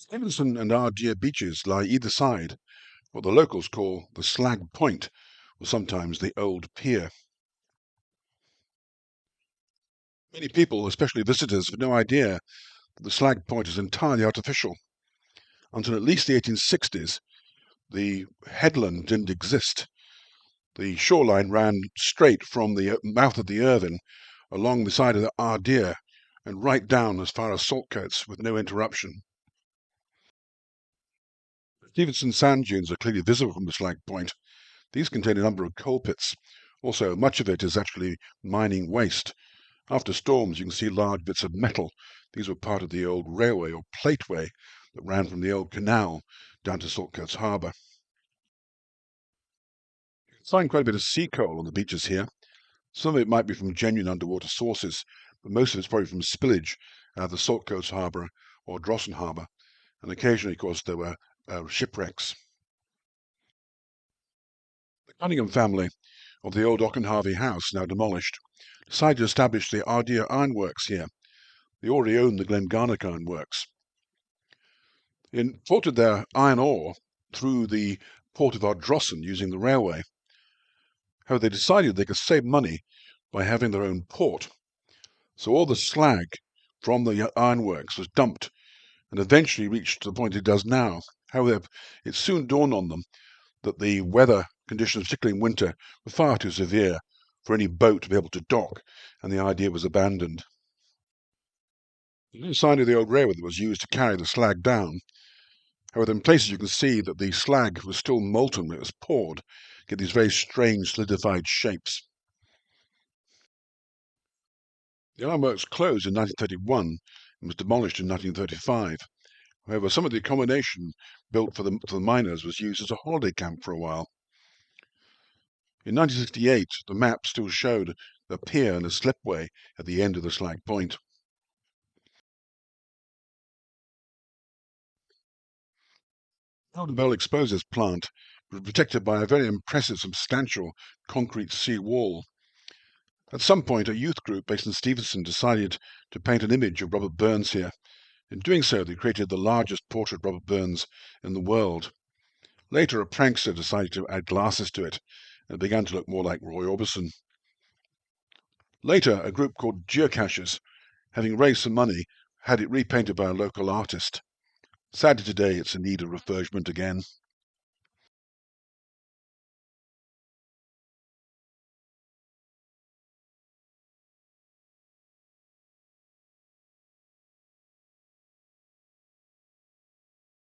Stevenston and Ardeer beaches lie either side, what the locals call the Slag Point, or sometimes the Old Pier. Many people, especially visitors, have no idea that the Slag Point is entirely artificial. Until at least the 1860s, the headland didn't exist. The shoreline ran straight from the mouth of the Irvine along the side of the Ardeer and right down as far as Saltcoats with no interruption. Stevenston sand dunes are clearly visible from the Slag Point. These contain a number of coal pits. Also, much of it is actually mining waste. After storms, you can see large bits of metal. These were part of the old railway or plateway that ran from the old canal down to Saltcoats Harbour. You can find quite a bit of sea coal on the beaches here. Some of it might be from genuine underwater sources, but most of it's probably from spillage out of the Saltcoats Harbour or Ardrossan Harbour, and occasionally, of course, there were shipwrecks. The Cunningham family of the old Auchenharvey house, now demolished, decided to establish the Ardeer Ironworks here. They already owned the Glengarnock Ironworks. They imported their iron ore through the port of Ardrossan using the railway. However, they decided they could save money by having their own port. So all the slag from the ironworks was dumped and eventually reached the point it does now. However, it soon dawned on them that the weather conditions, particularly in winter, were far too severe for any boat to be able to dock, and the idea was abandoned. There's no sign of the old railway that was used to carry the slag down. However, in places you can see that the slag was still molten when it was poured, get these very strange solidified shapes. The ironworks closed in 1931 and was demolished in 1935. However, some of the accommodation built for the miners was used as a holiday camp for a while. In 1968, the map still showed a pier and a slipway at the end of the Slag Point. The Nobel explosives plant was protected by a very impressive, substantial concrete sea wall. At some point, a youth group based in Stevenston decided to paint an image of Robert Burns here. In doing so, they created the largest portrait of Robert Burns in the world. Later, a prankster decided to add glasses to it, and it began to look more like Roy Orbison. Later, a group called Geocachers, having raised some money, had it repainted by a local artist. Sadly today, it's in need of refurbishment again.